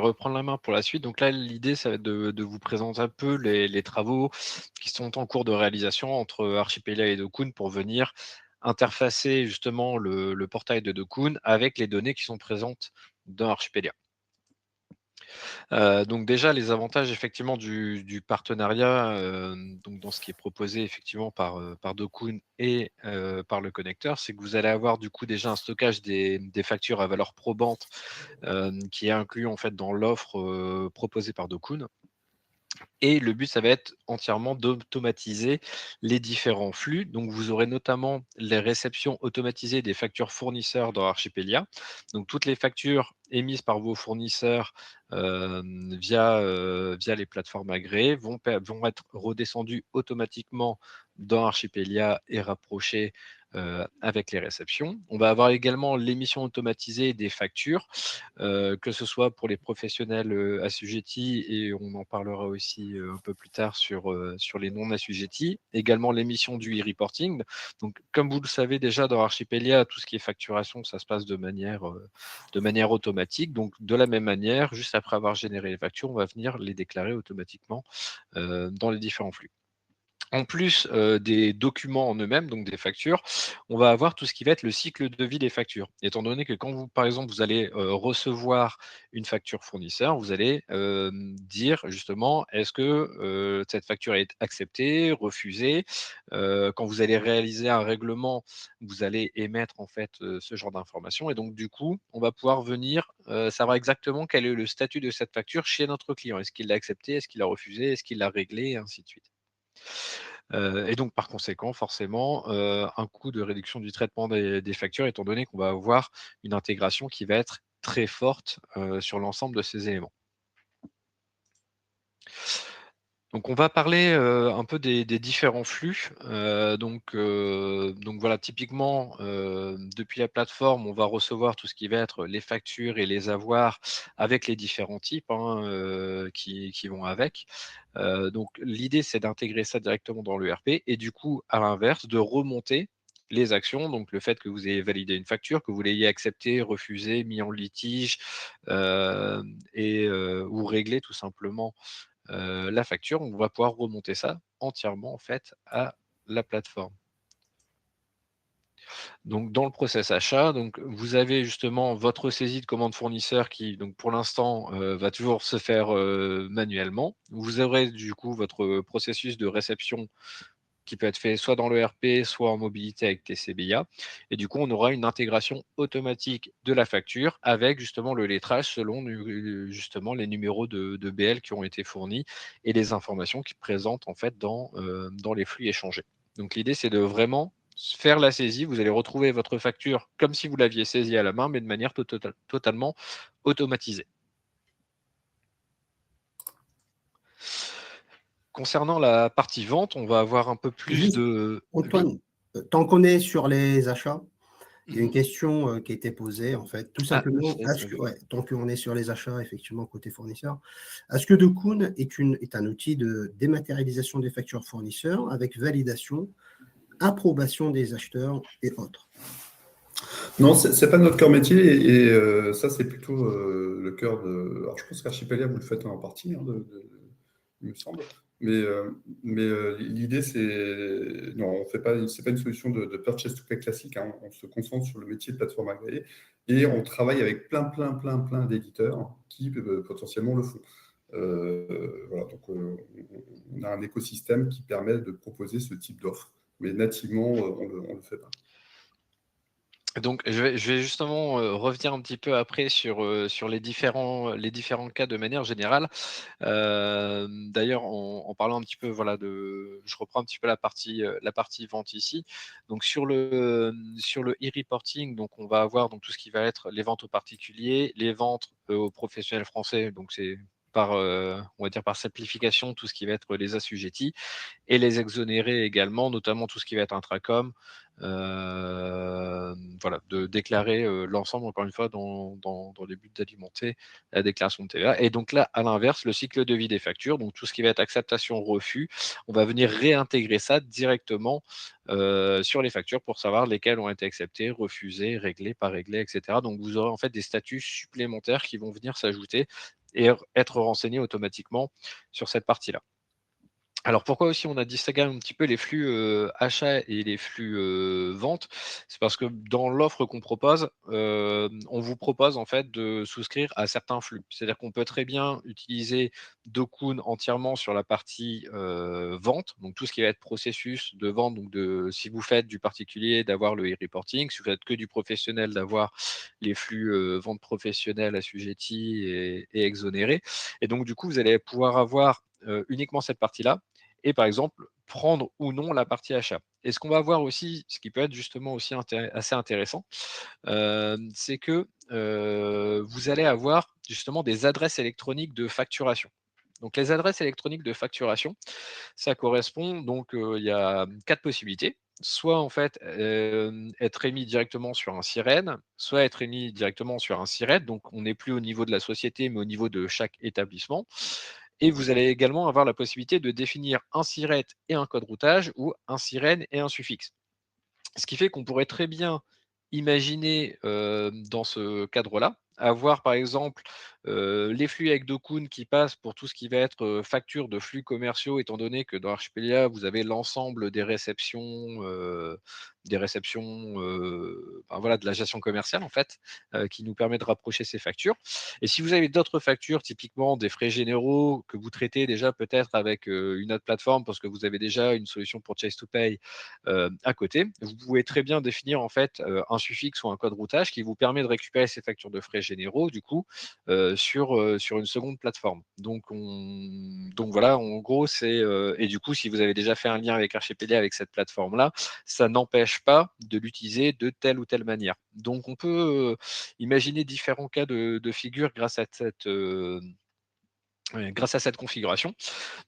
reprendre la main pour la suite. Donc là, l'idée, ça va être de vous présenter un peu les travaux qui sont en cours de réalisation entre Archipelia et Dokun pour venir interfacer justement le portail de Dokun avec les données qui sont présentes dans Archipelia. Donc déjà, les avantages effectivement du partenariat, donc dans ce qui est proposé effectivement par Dokun et par le connecteur, c'est que vous allez avoir du coup déjà un stockage des factures à valeur probante qui est inclus en fait dans l'offre proposée par Dokun. Et le but, ça va être entièrement d'automatiser les différents flux. Donc, vous aurez notamment les réceptions automatisées des factures fournisseurs dans Archipelia. Donc, toutes les factures émises par vos fournisseurs via les plateformes agréées vont être redescendues automatiquement dans Archipelia et rapprochées avec les réceptions. On va avoir également l'émission automatisée des factures, que ce soit pour les professionnels assujettis, et on en parlera aussi un peu plus tard sur les non assujettis. Également l'émission du e-reporting. Donc, comme vous le savez déjà dans Archipelia, tout ce qui est facturation, ça se passe de manière automatique. Donc, de la même manière, juste après avoir généré les factures, on va venir les déclarer automatiquement dans les différents flux. En plus des documents en eux-mêmes, donc des factures, on va avoir tout ce qui va être le cycle de vie des factures. Étant donné que quand vous, par exemple, vous allez recevoir une facture fournisseur, vous allez dire justement, est-ce que cette facture est acceptée, refusée. Quand vous allez réaliser un règlement, vous allez émettre en fait ce genre d'informations. Et donc, du coup, on va pouvoir venir savoir exactement quel est le statut de cette facture chez notre client. Est-ce qu'il l'a accepté, est-ce qu'il l'a refusé, est-ce qu'il l'a réglé, et ainsi de suite. Et donc par conséquent, forcément, un coût de réduction du traitement des factures, étant donné qu'on va avoir une intégration qui va être très forte sur l'ensemble de ces éléments. Donc on va parler un peu des différents flux. Donc voilà, typiquement, depuis la plateforme, on va recevoir tout ce qui va être les factures et les avoirs avec les différents types qui vont avec. Donc l'idée, c'est d'intégrer ça directement dans l'ERP et du coup, à l'inverse, de remonter les actions, donc le fait que vous ayez validé une facture, que vous l'ayez acceptée, refusée, mis en litige ou réglé tout simplement la facture. On va pouvoir remonter ça entièrement en fait à la plateforme. Donc dans le process achat, donc vous avez justement votre saisie de commande fournisseur qui, donc pour l'instant, va toujours se faire manuellement. Vous aurez du coup votre processus de réception qui peut être fait soit dans l'ERP, soit en mobilité avec TCBIA. Et du coup, on aura une intégration automatique de la facture avec justement le lettrage selon justement les numéros de BL qui ont été fournis et les informations qui présentent en fait dans les flux échangés. Donc l'idée, c'est de vraiment faire la saisie. Vous allez retrouver votre facture comme si vous l'aviez saisie à la main, mais de manière totalement automatisée. Concernant la partie vente, on va avoir un peu plus Juste, de... Oui. Antoine, tant qu'on est sur les achats, il y a une Mhm. question qui a été posée, en fait, tout Ah, simplement, c'est est-ce ça. que, ouais, tant qu'on est sur les achats, effectivement, côté fournisseur, est-ce que Dokun est un outil de dématérialisation des factures fournisseurs avec validation, approbation des acheteurs et autres? Non, c'est pas notre cœur métier et ça, c'est plutôt le cœur de. Alors, je pense qu'Archipelia, vous le faites en partie, hein, il me semble. Mais l'idée, c'est. Non, on fait pas. C'est pas une solution de purchase to pay classique, hein. On se concentre sur le métier de plateforme agréée et on travaille avec plein d'éditeurs qui potentiellement le font. Voilà, donc on a un écosystème qui permet de proposer ce type d'offre, mais nativement, on le fait pas. Donc, je vais justement revenir un petit peu après sur les différents cas de manière générale. D'ailleurs, en parlant un petit peu, voilà, je reprends un petit peu la partie vente ici. Donc, sur le e-reporting, donc on va avoir donc tout ce qui va être les ventes aux particuliers, les ventes aux professionnels français. Donc, c'est on va dire par simplification, tout ce qui va être les assujettis et les exonérer également, notamment tout ce qui va être intracom. Voilà, de déclarer l'ensemble, encore une fois, dans les buts d'alimenter la déclaration de TVA. Et donc là, à l'inverse, le cycle de vie des factures, donc tout ce qui va être acceptation, refus, on va venir réintégrer ça directement sur les factures pour savoir lesquelles ont été acceptées, refusées, réglées, pas réglées, etc. Donc vous aurez en fait des statuts supplémentaires qui vont venir s'ajouter et être renseigné automatiquement sur cette partie-là. Alors pourquoi aussi on a distingué un petit peu les flux achats et les flux ventes? C'est parce que dans l'offre qu'on propose, on vous propose en fait de souscrire à certains flux. C'est-à-dire qu'on peut très bien utiliser Dokun entièrement sur la partie vente, donc tout ce qui va être processus de vente, donc si vous faites du particulier, d'avoir le e-reporting, si vous faites que du professionnel, d'avoir les flux vente professionnelle assujettis et exonérés. Et donc du coup, vous allez pouvoir avoir uniquement cette partie-là et par exemple prendre ou non la partie achat. Et ce qu'on va voir aussi, ce qui peut être justement aussi assez intéressant, c'est que vous allez avoir justement des adresses électroniques de facturation. Donc les adresses électroniques de facturation, ça correspond donc il y a 4 possibilités. Soit en fait être émis directement sur un SIREN, soit être émis directement sur un SIRET, donc on n'est plus au niveau de la société, mais au niveau de chaque établissement. Et vous allez également avoir la possibilité de définir un SIRET et un code routage ou un SIREN et un suffixe. Ce qui fait qu'on pourrait très bien imaginer dans ce cadre-là, avoir par exemple les flux avec Dokun qui passent pour tout ce qui va être facture de flux commerciaux, étant donné que dans Archipelia, vous avez l'ensemble des réceptions voilà, de la gestion commerciale en fait, qui nous permet de rapprocher ces factures. Et si vous avez d'autres factures, typiquement des frais généraux que vous traitez déjà peut-être avec une autre plateforme parce que vous avez déjà une solution pour Chase to Pay à côté, vous pouvez très bien définir en fait un suffixe ou un code routage qui vous permet de récupérer ces factures de frais généraux du coup sur une seconde plateforme. Donc voilà, en gros, et du coup, si vous avez déjà fait un lien avec Archipedia avec cette plateforme-là, ça n'empêche pas de l'utiliser de telle ou telle manière. Donc on peut imaginer différents cas de figure grâce à cette configuration.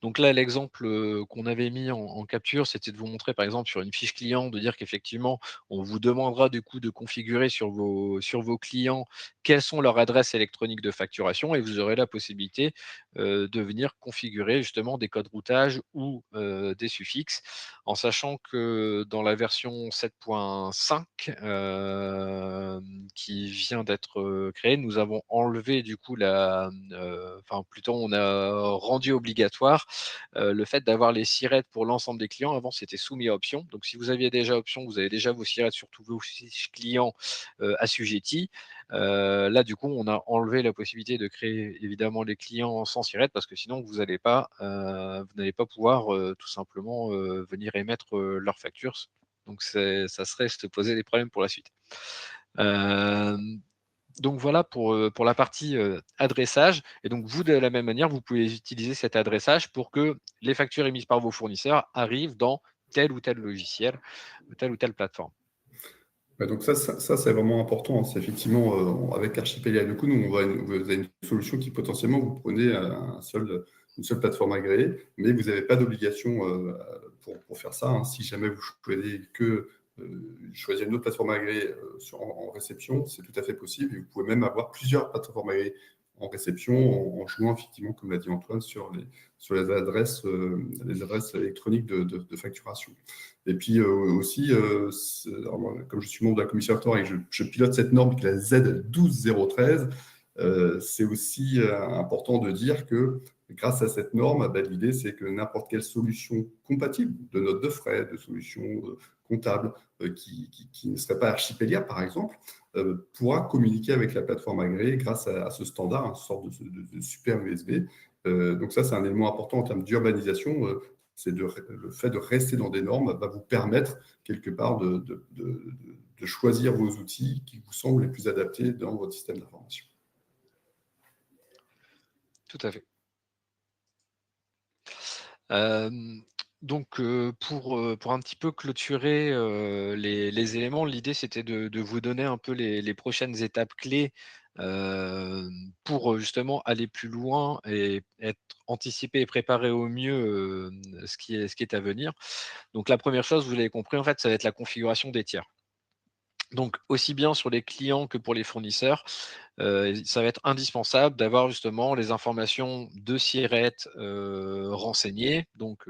Donc là, l'exemple qu'on avait mis en capture, c'était de vous montrer par exemple sur une fiche client, de dire qu'effectivement, on vous demandera du coup de configurer sur vos clients quelles sont leurs adresses électroniques de facturation et vous aurez la possibilité de venir configurer justement des codes routage ou des suffixes, en sachant que dans la version 7.5 qui vient d'être créée, nous avons enlevé du coup enfin plutôt on a rendu obligatoire le fait d'avoir les SIRET pour l'ensemble des clients. Avant, c'était soumis à option. Donc, si vous aviez déjà option, vous avez déjà vos SIRET sur tous vos fiches clients assujettis. Là, du coup, on a enlevé la possibilité de créer évidemment les clients sans SIRET parce que sinon, vous n'allez pas pouvoir tout simplement venir émettre leurs factures. Donc, ça serait se poser des problèmes pour la suite. Donc voilà pour la partie adressage. Et donc vous, de la même manière, vous pouvez utiliser cet adressage pour que les factures émises par vos fournisseurs arrivent dans tel ou tel logiciel, telle ou telle plateforme. Ouais, donc ça c'est vraiment important, hein. C'est effectivement, avec Archipelia, du coup, nous, vous avez une solution qui potentiellement, vous prenez une seule plateforme agréée, mais vous n'avez pas d'obligation pour faire ça, hein. Si jamais vous choisissez choisir une autre plateforme agréée en réception, c'est tout à fait possible. Et vous pouvez même avoir plusieurs plateformes agréées en réception en jouant effectivement, comme l'a dit Antoine, sur les adresses électroniques de facturation. Et puis aussi, alors moi, comme je suis membre de la commission rectoire et que je pilote cette norme qui est la Z12013, c'est aussi important de dire que grâce à cette norme, ben, l'idée c'est que n'importe quelle solution compatible de notes de frais, de solutions comptables qui ne serait pas Archipelia par exemple, pourra communiquer avec la plateforme agréée grâce à ce standard, une sorte de super USB. Donc ça, c'est un élément important en termes d'urbanisation. Le fait de rester dans des normes va vous permettre quelque part de choisir vos outils qui vous semblent les plus adaptés dans votre système d'information. Tout à fait. Donc, pour un petit peu clôturer les éléments, l'idée c'était de vous donner un peu les prochaines étapes clés pour justement aller plus loin et être anticipé et préparé au mieux ce qui est à venir. Donc, la première chose, vous l'avez compris, en fait, ça va être la configuration des tiers. Donc, aussi bien sur les clients que pour les fournisseurs, ça va être indispensable d'avoir justement les informations de SIRET renseignées, donc,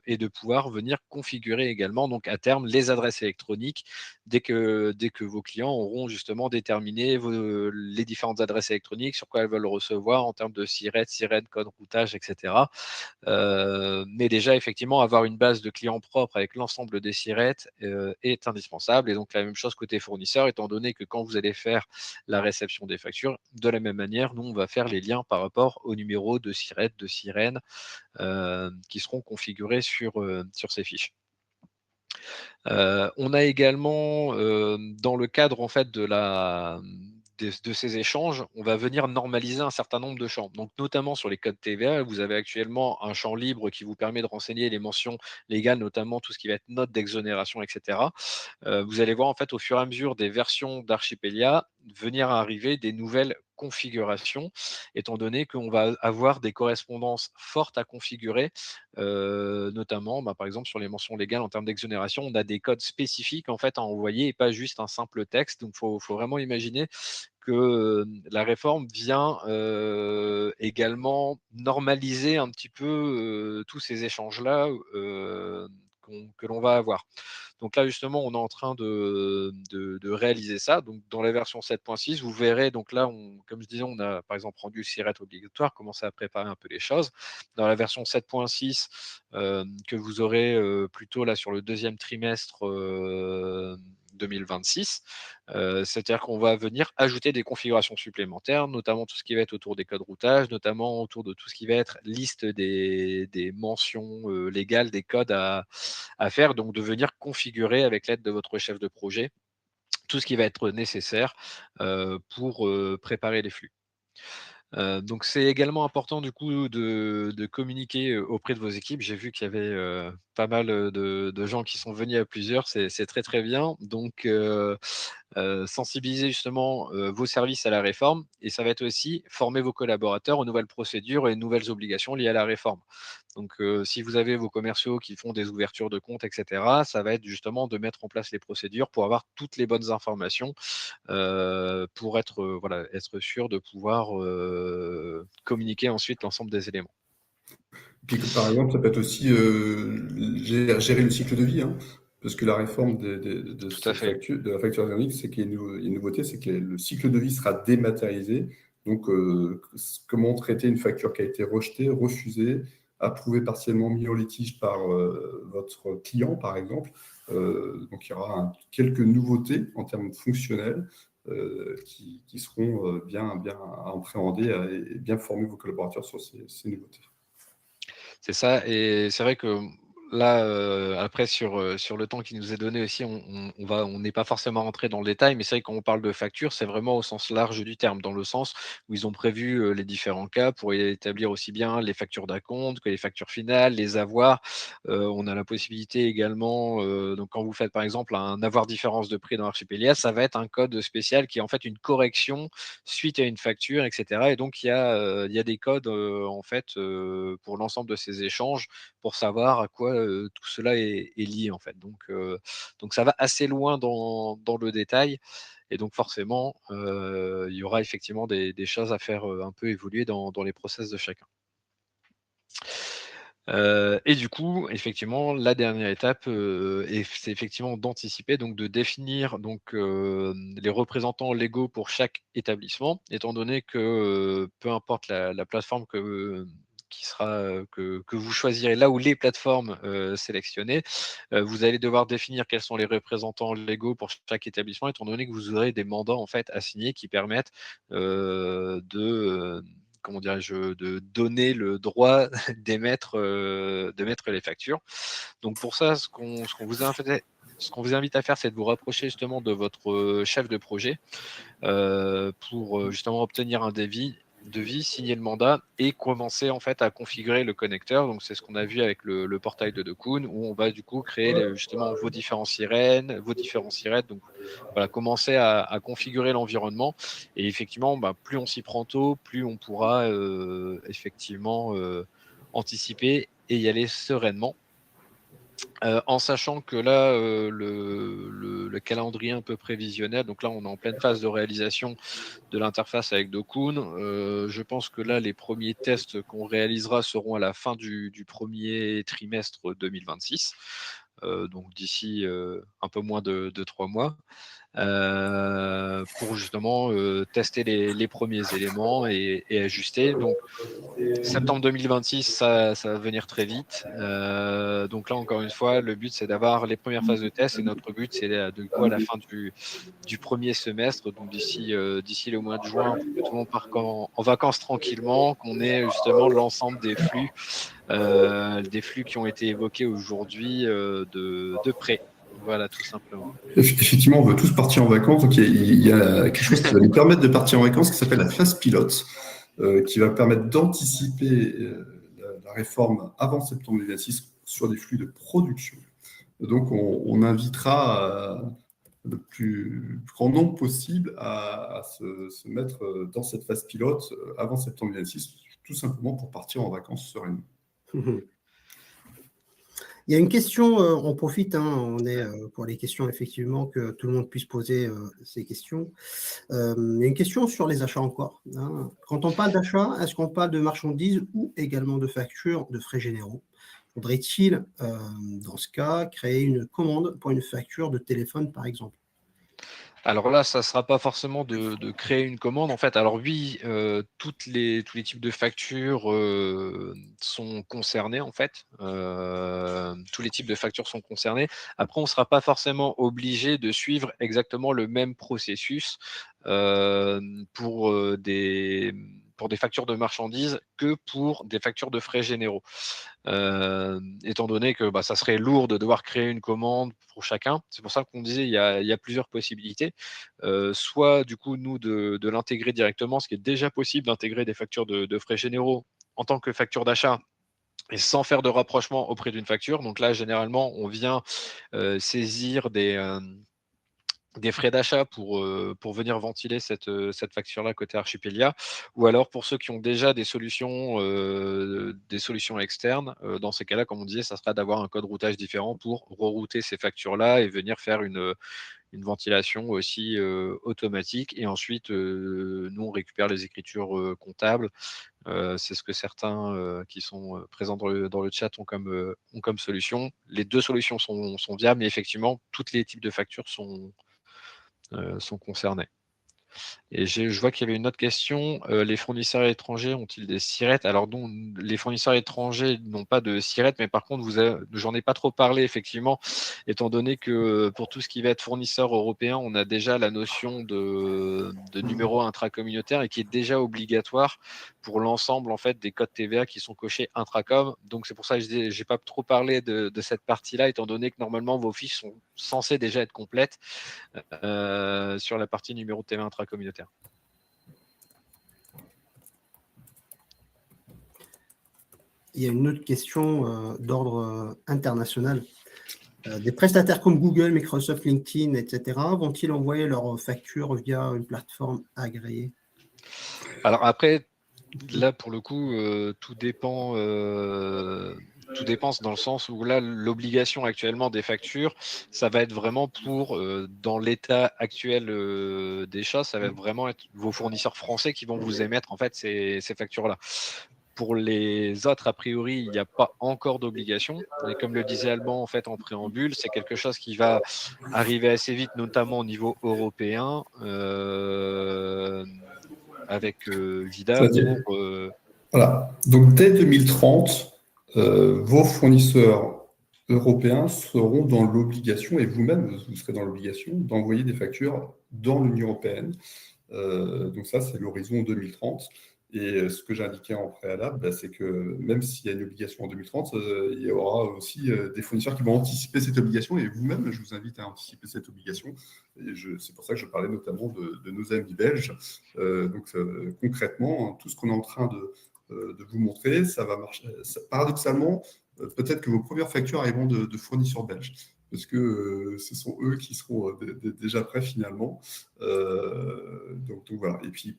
et de pouvoir venir configurer également, donc à terme, les adresses électroniques dès que vos clients auront justement déterminé les différentes adresses électroniques, sur quoi elles veulent recevoir en termes de SIRET, code routage, etc. Mais déjà, effectivement, avoir une base de clients propres avec l'ensemble des SIRET est indispensable. Et donc, la même chose côté fournisseur, étant donné que quand vous allez faire la réception des factures, de la même manière, nous, on va faire les liens par rapport aux numéros de SIRET, de sirène, qui seront configurés sur ces fiches. On a également, dans le cadre en fait de ces échanges, on va venir normaliser un certain nombre de champs. Donc, notamment sur les codes TVA, vous avez actuellement un champ libre qui vous permet de renseigner les mentions légales, notamment tout ce qui va être notes d'exonération, etc. Vous allez voir en fait au fur et à mesure des versions d'Archipelia venir arriver des nouvelles configurations, étant donné qu'on va avoir des correspondances fortes à configurer, notamment par exemple sur les mentions légales en termes d'exonération, on a des codes spécifiques en fait à envoyer et pas juste un simple texte. Donc il faut vraiment imaginer que la réforme vient également normaliser un petit peu tous ces échanges-là que l'on va avoir. Donc là, justement, on est en train de réaliser ça. Donc, dans la version 7.6, vous verrez, donc là, comme je disais, on a par exemple rendu le SIRET obligatoire, commencé à préparer un peu les choses. Dans la version 7.6, que vous aurez plutôt là sur le deuxième trimestre 2026, c'est-à-dire qu'on va venir ajouter des configurations supplémentaires, notamment tout ce qui va être autour des codes routage, notamment autour de tout ce qui va être liste des mentions légales, des codes à faire, donc de venir configurer avec l'aide de votre chef de projet tout ce qui va être nécessaire pour préparer les flux. Donc c'est également important du coup de communiquer auprès de vos équipes. J'ai vu qu'il y avait pas mal de gens qui sont venus à plusieurs, c'est très très bien. Donc sensibiliser justement vos services à la réforme, et ça va être aussi former vos collaborateurs aux nouvelles procédures et nouvelles obligations liées à la réforme. Donc si vous avez vos commerciaux qui font des ouvertures de comptes, etc., ça va être justement de mettre en place les procédures pour avoir toutes les bonnes informations pour être, voilà, être sûr de pouvoir communiquer ensuite l'ensemble des éléments. Puis, par exemple, ça peut être aussi gérer le cycle de vie, hein, parce que la réforme de Tout à cette fait. facture, de la facture électronique, c'est qu'il y a une nouveauté, c'est que le cycle de vie sera dématérialisé. Donc, comment traiter une facture qui a été rejetée, refusée, approuvée partiellement, mise en litige par votre client, par exemple. Donc, il y aura quelques nouveautés en termes fonctionnels qui seront bien appréhendées et bien former vos collaborateurs sur ces nouveautés. C'est ça, et c'est vrai que là, après sur le temps qui nous est donné aussi, on n'est pas forcément rentré dans le détail, mais c'est vrai que quand on parle de facture, c'est vraiment au sens large du terme, dans le sens où ils ont prévu les différents cas pour établir aussi bien les factures d'acompte que les factures finales, les avoirs. On a la possibilité également, donc quand vous faites par exemple un avoir différence de prix dans Archipelia, ça va être un code spécial qui est en fait une correction suite à une facture, etc. Et donc il y a des codes en fait pour l'ensemble de ces échanges pour savoir à quoi tout cela est lié en fait. Donc ça va assez loin dans le détail, et donc forcément il y aura effectivement des choses à faire un peu évoluer dans les process de chacun. Et du coup, effectivement, la dernière étape, c'est effectivement d'anticiper, donc de définir donc, les représentants légaux pour chaque établissement, étant donné que, peu importe la plateforme qui sera, que vous choisirez, là où les plateformes, sélectionnées, vous allez devoir définir quels sont les représentants légaux pour chaque établissement, étant donné que vous aurez des mandats, en fait, assignés qui permettent, comment dirais-je? De donner le droit d'émettre les factures. Donc pour ça, ce qu'on vous invite à faire, c'est de vous rapprocher justement de votre chef de projet pour justement obtenir un devis, signer le mandat et commencer en fait à configurer le connecteur. Donc c'est ce qu'on a vu avec le portail de Dokun, où on va du coup créer justement vos différents sirènes, donc voilà, commencer à configurer l'environnement. Et effectivement, plus on s'y prend tôt, plus on pourra effectivement anticiper et y aller sereinement. En sachant que là, le calendrier un peu prévisionnel, donc là, on est en pleine phase de réalisation de l'interface avec Dokun. Je pense que là, les premiers tests qu'on réalisera seront à la fin du premier trimestre 2026, donc d'ici un peu moins de 3 mois. Pour justement tester les premiers éléments et ajuster. Donc, septembre 2026, ça va venir très vite. Donc là, encore une fois, le but, c'est d'avoir les premières phases de test et notre but, c'est de quoi à la fin du premier semestre, donc d'ici le mois de juin, pour que tout le monde parte en vacances tranquillement, qu'on ait justement l'ensemble des flux qui ont été évoqués aujourd'hui de près. Voilà, tout simplement. Effectivement, on veut tous partir en vacances, donc il y a quelque chose qui va nous permettre de partir en vacances qui s'appelle la phase pilote, qui va permettre d'anticiper la réforme avant septembre 2026 sur des flux de production. Donc, on invitera le plus grand nombre possible à se mettre dans cette phase pilote avant septembre 2026, tout simplement pour partir en vacances sereinement. Il y a une question, on profite, on est pour les questions, effectivement, que tout le monde puisse poser ces questions. Il y a une question sur les achats encore. Quand on parle d'achat, est-ce qu'on parle de marchandises ou également de factures de frais généraux? Faudrait-il, dans ce cas, créer une commande pour une facture de téléphone, par exemple? Alors là, ça ne sera pas forcément de créer une commande. En fait, alors oui, tous les types de factures sont concernés, en fait. Tous les types de factures sont concernés. Après, on ne sera pas forcément obligé de suivre exactement le même processus pour des factures de marchandises que pour des factures de frais généraux. Étant donné que ça serait lourd de devoir créer une commande pour chacun. C'est pour ça qu'on disait il y a plusieurs possibilités. Soit du coup nous de l'intégrer directement, ce qui est déjà possible d'intégrer des factures de frais généraux en tant que facture d'achat et sans faire de rapprochement auprès d'une facture. Donc là, généralement, on vient saisir des frais d'achat pour venir ventiler cette facture-là côté Archipelia, ou alors pour ceux qui ont déjà des solutions externes, dans ces cas-là, comme on disait, ça sera d'avoir un code routage différent pour rerouter ces factures-là et venir faire une ventilation aussi automatique. Et ensuite, nous, on récupère les écritures comptables. C'est ce que certains qui sont présents dans le chat ont comme solution. Les deux solutions sont viables, mais effectivement, tous les types de factures sont concernés. Et je vois qu'il y avait une autre question. Les fournisseurs étrangers ont-ils des SIRET? Alors non, les fournisseurs étrangers n'ont pas de SIRET, mais par contre, j'en ai pas trop parlé, effectivement, étant donné que pour tout ce qui va être fournisseur européen, on a déjà la notion de numéro intracommunautaire et qui est déjà obligatoire pour l'ensemble en fait des codes TVA qui sont cochés intracom. Donc c'est pour ça que je n'ai pas trop parlé de cette partie-là, étant donné que normalement vos fiches sont censées déjà être complètes sur la partie numéro de TVA intracommunautaire. Il y a une autre question d'ordre international. Des prestataires comme Google, Microsoft, LinkedIn, etc., vont-ils envoyer leurs factures via une plateforme agréée? Alors après, là, pour le coup, tout dépend dans le sens où là, l'obligation actuellement des factures, ça va être vraiment pour, dans l'état actuel des choses, ça va vraiment être vos fournisseurs français qui vont vous émettre en fait ces factures-là. Pour les autres, a priori, il n'y a pas encore d'obligation. Et comme le disait Alban en fait en préambule, c'est quelque chose qui va arriver assez vite, notamment au niveau européen. Avec Vida pour. Voilà. Donc dès 2030, vos fournisseurs européens seront dans l'obligation, et vous-même, vous serez dans l'obligation d'envoyer des factures dans l'Union européenne. Donc ça, c'est l'horizon 2030. Et ce que j'ai indiqué en préalable, c'est que même s'il y a une obligation en 2030, il y aura aussi des fournisseurs qui vont anticiper cette obligation. Et vous-même, je vous invite à anticiper cette obligation. C'est pour ça que je parlais notamment de nos amis belges. Donc concrètement, tout ce qu'on est en train de vous montrer, ça va marcher. Paradoxalement, peut-être que vos premières factures arriveront de fournisseurs belges, parce que ce sont eux qui seront déjà prêts finalement. Donc voilà. Et puis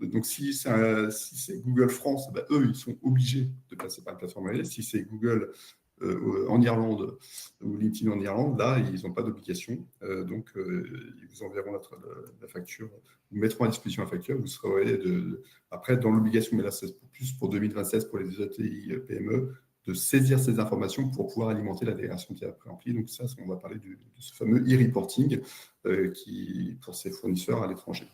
donc si c'est Google France, eux ils sont obligés de passer par une plateforme agréée. Si c'est Google en Irlande ou LinkedIn en Irlande, là, ils n'ont pas d'obligation. Donc, ils vous enverront la facture, vous mettront à disposition la facture. Vous serez après dans l'obligation, mais là, c'est plus pour 2026 pour les ETI PME, de saisir ces informations pour pouvoir alimenter la déclaration qui est préemplie. Donc, ça, on va parler de ce fameux e-reporting pour ces fournisseurs à l'étranger.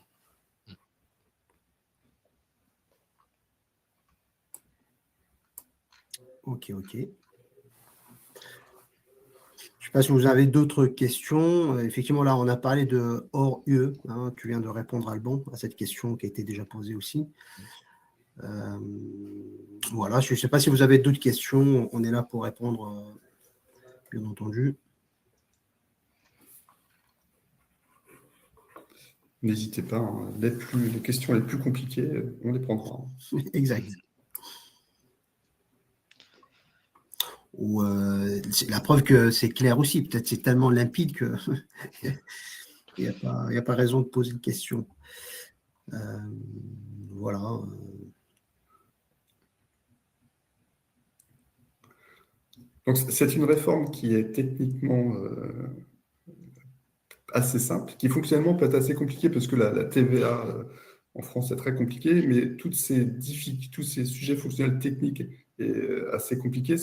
Ok. Je ne sais pas si vous avez d'autres questions. Effectivement, là, on a parlé de hors UE. Tu viens de répondre, Alban, à cette question qui a été déjà posée aussi. Voilà, je ne sais pas si vous avez d'autres questions. On est là pour répondre, bien entendu. N'hésitez pas. Hein. Les questions les plus compliquées, on les prendra. Exact. Ou c'est la preuve que c'est clair aussi. Peut-être c'est tellement limpide que il n'y a pas raison de poser de questions. Voilà. Donc, c'est une réforme qui est techniquement assez simple, qui fonctionnellement peut être assez compliquée parce que la TVA en France est très compliquée, mais tous ces sujets fonctionnels techniques et assez compliqués,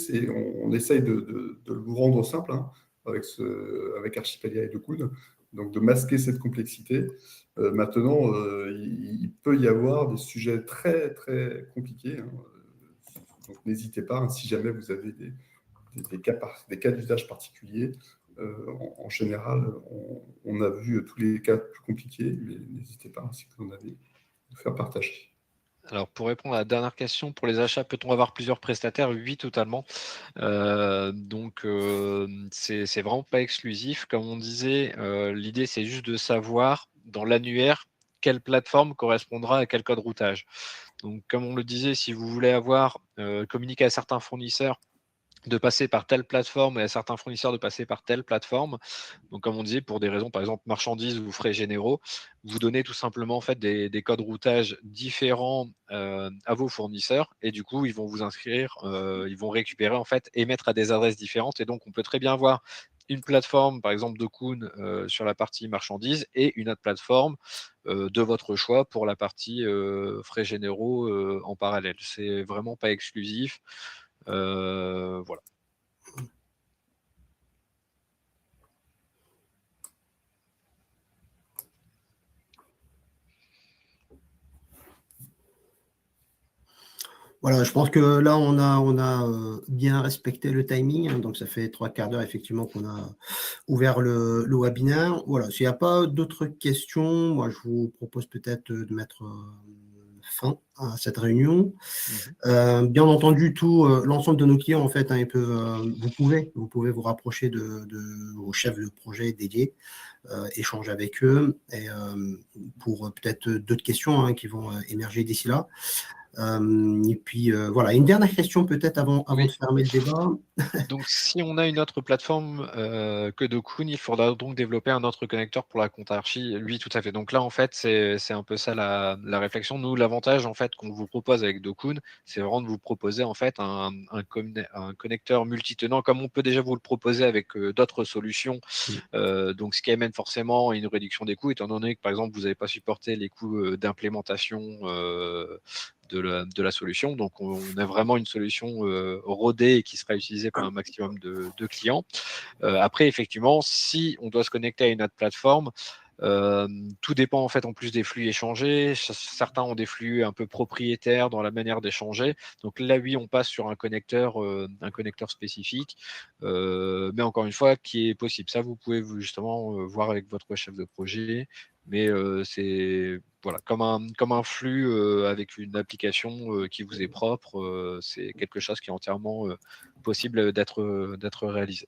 on essaye de le rendre simple hein, avec Archipelia et DoCoon, donc de masquer cette complexité. Maintenant, il peut y avoir des sujets très très compliqués, hein, donc n'hésitez pas, hein, si jamais vous avez des cas d'usage particuliers. En général, on a vu tous les cas plus compliqués, mais n'hésitez pas, si vous en avez, de faire partager. Alors, pour répondre à la dernière question, pour les achats, peut-on avoir plusieurs prestataires? Oui, totalement. Donc, c'est vraiment pas exclusif. Comme on disait, l'idée, c'est juste de savoir dans l'annuaire quelle plateforme correspondra à quel code routage. Donc, comme on le disait, si vous voulez communiquer à certains fournisseurs de passer par telle plateforme et à certains fournisseurs de passer par telle plateforme. Donc, comme on disait, pour des raisons, par exemple, marchandises ou frais généraux, vous donnez tout simplement en fait, des codes routage différents à vos fournisseurs et du coup, ils vont vous inscrire, ils vont récupérer en fait et mettre à des adresses différentes. Et donc, on peut très bien avoir une plateforme, par exemple, DoCoon sur la partie marchandises et une autre plateforme de votre choix pour la partie frais généraux en parallèle. C'est vraiment pas exclusif. Voilà. Voilà, je pense que là, on a bien respecté le timing. Hein, donc, ça fait 3/4 d'heure, effectivement, qu'on a ouvert le webinaire. Voilà, s'il n'y a pas d'autres questions, moi, je vous propose peut-être de mettre fin à cette réunion. Bien entendu, l'ensemble de nos clients, en fait, hein, vous pouvez vous rapprocher de vos chefs de projet dédiés, échanger avec eux et pour peut-être d'autres questions hein, qui vont émerger d'ici là. Et puis voilà, une dernière question peut-être avant Oui. de fermer le débat. Donc, si on a une autre plateforme que DoCoon, il faudra donc développer un autre connecteur pour la compte archi. Oui, tout à fait. Donc là, en fait, c'est un peu ça la réflexion. Nous, l'avantage en fait qu'on vous propose avec DoCoon, c'est vraiment de vous proposer en fait un connecteur multitenant, comme on peut déjà vous le proposer avec d'autres solutions. Donc, ce qui amène forcément une réduction des coûts, étant donné que par exemple, vous n'avez pas supporté les coûts d'implémentation de la solution. Donc, on a vraiment une solution rodée et qui sera utilisée par un maximum de clients. Après, effectivement, si on doit se connecter à une autre plateforme, tout dépend en fait en plus des flux échangés. Certains ont des flux un peu propriétaires dans la manière d'échanger. Donc là, oui, on passe sur un connecteur spécifique, mais encore une fois, qui est possible. Ça, vous pouvez justement voir avec votre chef de projet. Mais c'est voilà, comme un flux avec une application qui vous est propre, c'est quelque chose qui est entièrement possible d'être réalisé.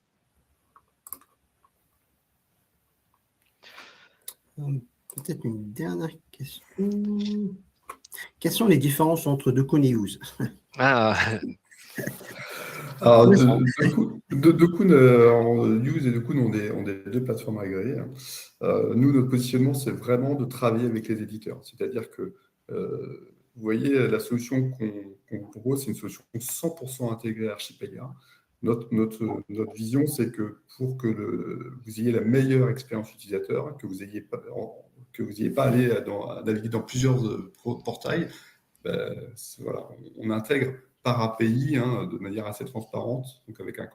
Peut-être une dernière question. Quelles sont les différences entre DoCoon et Use? Alors, DoCoon en Use et DoCoon ont des deux plateformes agréées. Hein. Nous, notre positionnement, c'est vraiment de travailler avec les éditeurs. C'est-à-dire que, vous voyez, la solution qu'on vous propose, c'est une solution 100% intégrée à Archipelia. Notre vision, c'est que pour que vous ayez la meilleure expérience utilisateur, que vous n'ayez pas à aller à naviguer dans plusieurs portails, voilà, on intègre par API de manière assez transparente, donc avec une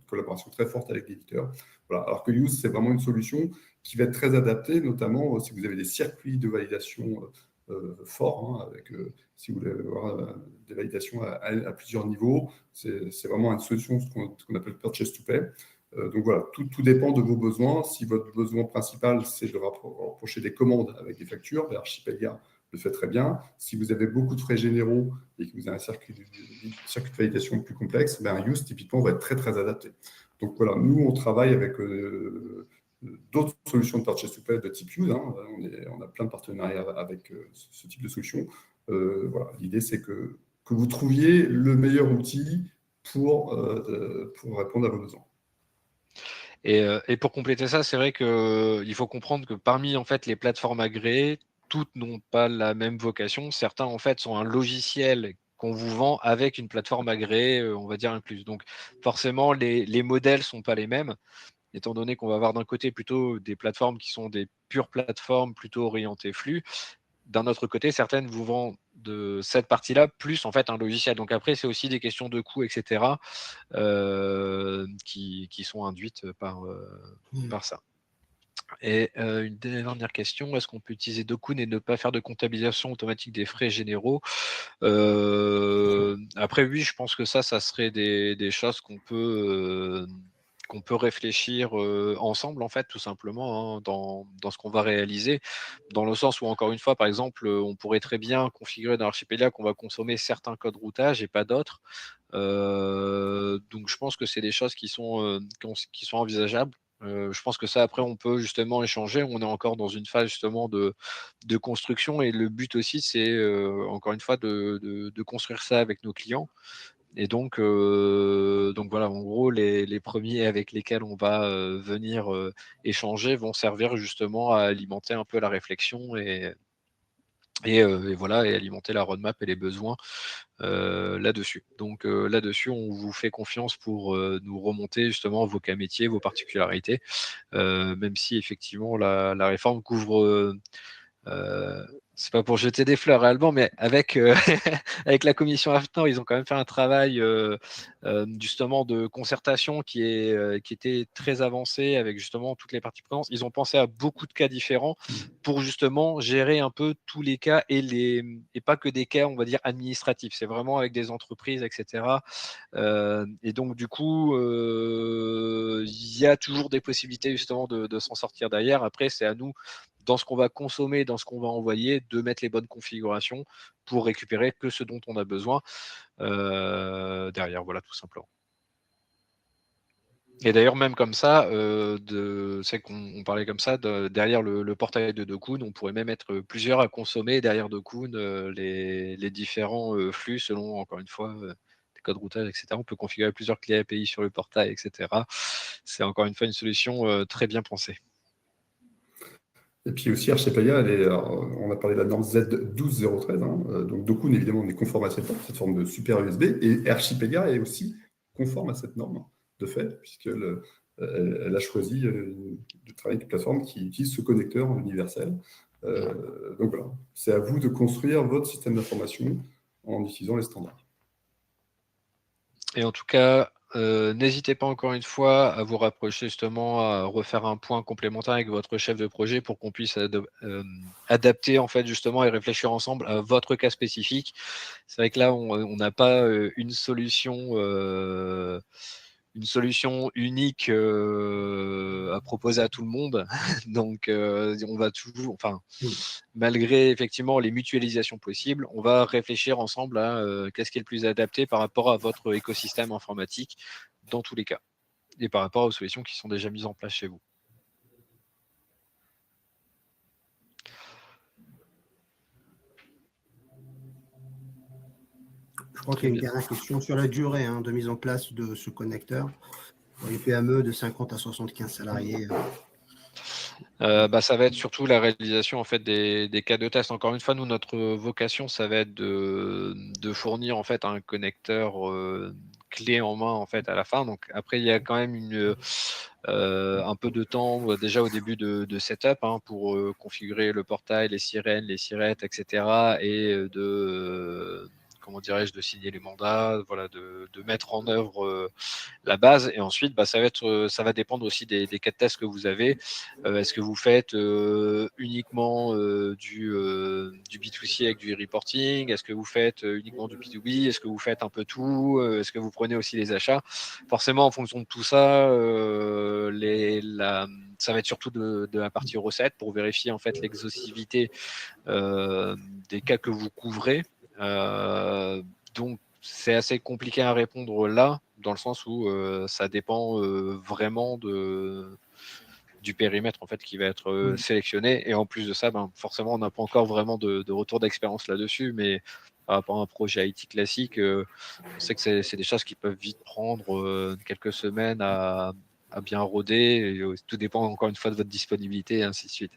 collaboration très forte avec l'éditeur. Voilà. Alors que Use, c'est vraiment une solution qui va être très adaptée, notamment si vous avez des circuits de validation forts, si vous voulez avoir des validations à plusieurs niveaux. C'est vraiment une solution, ce qu'on appelle Purchase to Pay. Donc voilà, tout dépend de vos besoins. Si votre besoin principal, c'est de rapprocher des commandes avec des factures, Archipelia le fait très bien. Si vous avez beaucoup de frais généraux et que vous avez un circuit de validation plus complexe, un Use, typiquement, va être très, très adapté. Donc voilà, nous, on travaille avec d'autres solutions de purchase to pay de type Use. On a plein de partenariats avec ce type de solution. Voilà, l'idée, c'est que vous trouviez le meilleur outil pour répondre à vos besoins. Et pour compléter ça, c'est vrai qu'il faut comprendre que parmi en fait les plateformes agréées, toutes n'ont pas la même vocation. Certains en fait sont un logiciel qu'on vous vend avec une plateforme agréée, on va dire incluse. Donc forcément, les modèles sont pas les mêmes, étant donné qu'on va avoir d'un côté plutôt des plateformes qui sont des pures plateformes plutôt orientées flux. D'un autre côté, certaines vous vendent de cette partie-là plus en fait un logiciel. Donc après, c'est aussi des questions de coûts, etc. Qui sont induites par ça. Et une dernière question, est-ce qu'on peut utiliser Dokun et ne pas faire de comptabilisation automatique des frais généraux? Après, oui, je pense que ça serait des choses qu'on peut réfléchir ensemble, en fait, tout simplement, dans ce qu'on va réaliser, dans le sens où, encore une fois, par exemple, on pourrait très bien configurer dans Archipelia qu'on va consommer certains codes routage et pas d'autres. Donc, je pense que c'est des choses qui sont envisageables. Je pense que ça, après, on peut justement échanger. On est encore dans une phase justement de construction et le but aussi, c'est encore une fois de construire ça avec nos clients. Et donc voilà, en gros, les premiers avec lesquels on va venir échanger vont servir justement à alimenter un peu la réflexion et voilà, et alimenter la roadmap et les besoins là-dessus. Donc là-dessus, on vous fait confiance pour nous remonter justement vos cas métiers, vos particularités, même si effectivement la réforme couvre c'est pas pour jeter des fleurs à Alban, mais avec, avec la commission AFNOR, ils ont quand même fait un travail justement de concertation qui était très avancé avec justement toutes les parties prenantes. Ils ont pensé à beaucoup de cas différents pour justement gérer un peu tous les cas et pas que des cas, on va dire, administratifs. C'est vraiment avec des entreprises, etc. Et donc, du coup, il y a toujours des possibilités justement de s'en sortir derrière. Après, c'est à nous, dans ce qu'on va consommer, dans ce qu'on va envoyer, de mettre les bonnes configurations pour récupérer que ce dont on a besoin derrière, voilà, tout simplement. Et d'ailleurs, même comme ça, c'est qu'on parlait comme ça, derrière le portail de Dokun, on pourrait même être plusieurs à consommer derrière Dokun les différents flux selon, encore une fois, des codes routage, etc. On peut configurer plusieurs clés API sur le portail, etc. C'est encore une fois une solution très bien pensée. Et puis aussi, Archipelia, on a parlé de la norme Z12013, donc Dokun, évidemment, on est conforme à cette forme de super USB, et Archipelia est aussi conforme à cette norme, de fait, puisqu'elle a choisi de travailler avec une plateforme qui utilise ce connecteur universel. Donc voilà, c'est à vous de construire votre système d'information en utilisant les standards. Et en tout cas, n'hésitez pas encore une fois à vous rapprocher justement, à refaire un point complémentaire avec votre chef de projet pour qu'on puisse adapter en fait justement et réfléchir ensemble à votre cas spécifique. C'est vrai que là, on n'a pas une solution unique à proposer à tout le monde. Donc, on va toujours, enfin, malgré effectivement les mutualisations possibles, on va réfléchir ensemble à qu'est-ce qui est le plus adapté par rapport à votre écosystème informatique dans tous les cas et par rapport aux solutions qui sont déjà mises en place chez vous. Je crois qu'il y a une dernière question sur la durée de mise en place de ce connecteur pour les PME de 50 à 75 salariés. Ça va être surtout la réalisation en fait des cas de test. Encore une fois, nous, notre vocation, ça va être de fournir en fait un connecteur clé en main en fait à la fin. Donc après, il y a quand même un peu de temps déjà au début de setup pour configurer le portail, les sirènes, les sirettes, etc. Et comment dirais-je, de signer les mandats, voilà, de mettre en œuvre la base. Et ensuite, ça va dépendre aussi des cas de test que vous avez. Est-ce que vous faites uniquement du B2C avec du reporting? Est-ce que vous faites uniquement du B2B? Est-ce que vous faites un peu tout? Est-ce que vous prenez aussi les achats? Forcément, en fonction de tout ça, ça va être surtout de la partie recette pour vérifier en fait l'exhaustivité des cas que vous couvrez. Donc, c'est assez compliqué à répondre là, dans le sens où ça dépend vraiment du périmètre en fait qui va être sélectionné. Et en plus de ça, forcément, on n'a pas encore vraiment de retour d'expérience là-dessus, mais par rapport à un projet IT classique, on sait que c'est des choses qui peuvent vite prendre quelques semaines à bien rôder. Et, tout dépend encore une fois de votre disponibilité et ainsi de suite.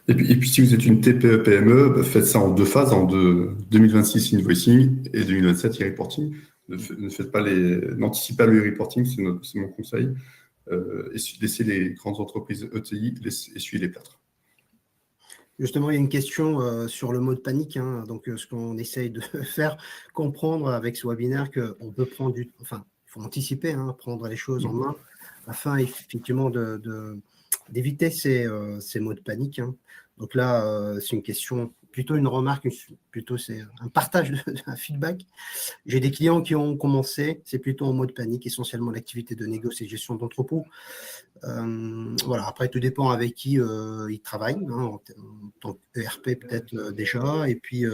Et puis, si vous êtes une TPE-PME, faites ça en 2 phases, en 2026 invoicing et 2027 e-reporting. N'anticipez pas le e-reporting, c'est mon conseil. Laissez les grandes entreprises ETI essuyer les plâtres. Justement, il y a une question sur le mode panique. Donc, ce qu'on essaye de faire comprendre avec ce webinaire, qu'on peut prendre il faut anticiper, prendre les choses en main, afin effectivement d'éviter ces mots de panique. Donc là, c'est une question, plutôt une remarque, plutôt c'est un partage d'un feedback. J'ai des clients qui ont commencé, c'est plutôt en mode panique, essentiellement l'activité de négoce et gestion d'entrepôt. Voilà, après, tout dépend avec qui ils travaillent, en tant qu'ERP peut-être déjà, et puis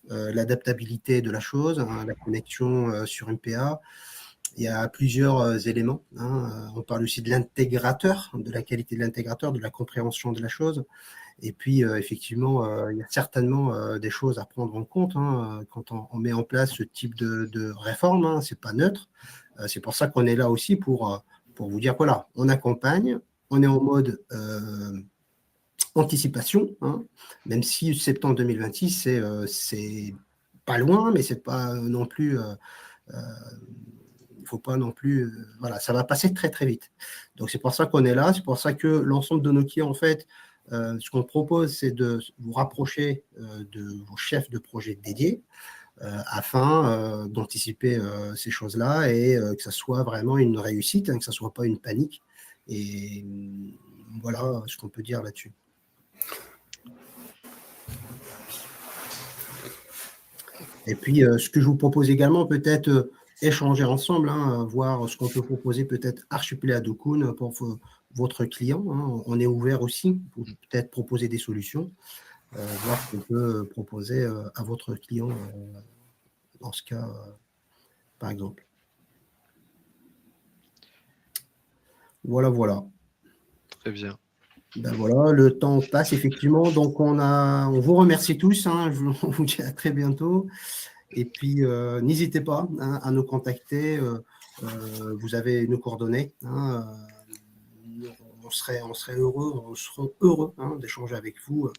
l'adaptabilité de la chose, la connexion sur MPA. Il y a plusieurs éléments. On parle aussi de l'intégrateur, de la qualité de l'intégrateur, de la compréhension de la chose. Et puis, effectivement, il y a certainement des choses à prendre en compte quand on met en place ce type de réforme. Ce n'est pas neutre. C'est pour ça qu'on est là aussi pour vous dire, voilà, on accompagne, on est en mode anticipation, même si septembre 2026, c'est pas loin, mais c'est pas non plus... il ne faut pas non plus... voilà, ça va passer très, très vite. Donc, c'est pour ça qu'on est là. C'est pour ça que l'ensemble de nos clients, en fait, ce qu'on propose, c'est de vous rapprocher de vos chefs de projet dédiés afin d'anticiper ces choses-là et que ça soit vraiment une réussite, que ça ne soit pas une panique. Et voilà ce qu'on peut dire là-dessus. Et puis, ce que je vous propose également, peut-être échanger ensemble, voir ce qu'on peut proposer peut-être Archipelago Dokun pour votre client. On est ouvert aussi pour peut-être proposer des solutions, voir ce qu'on peut proposer à votre client dans ce cas, par exemple. Voilà. Très bien. Ben voilà, le temps passe effectivement. Donc, on vous remercie tous. On vous dit à très bientôt. Et puis, n'hésitez pas à nous contacter. Vous avez nos coordonnées. On serait heureux d'échanger avec vous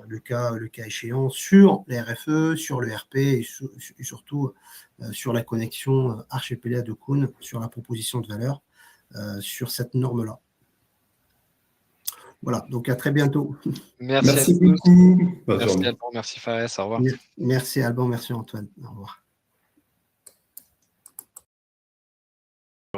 le cas échéant sur les RFE, sur le RP et surtout sur la connexion Archipelago Dokun, sur la proposition de valeur, sur cette norme-là. Voilà, donc à très bientôt. Merci beaucoup. Merci Alban, merci Fares, au revoir. Merci Alban, merci Antoine. Au revoir.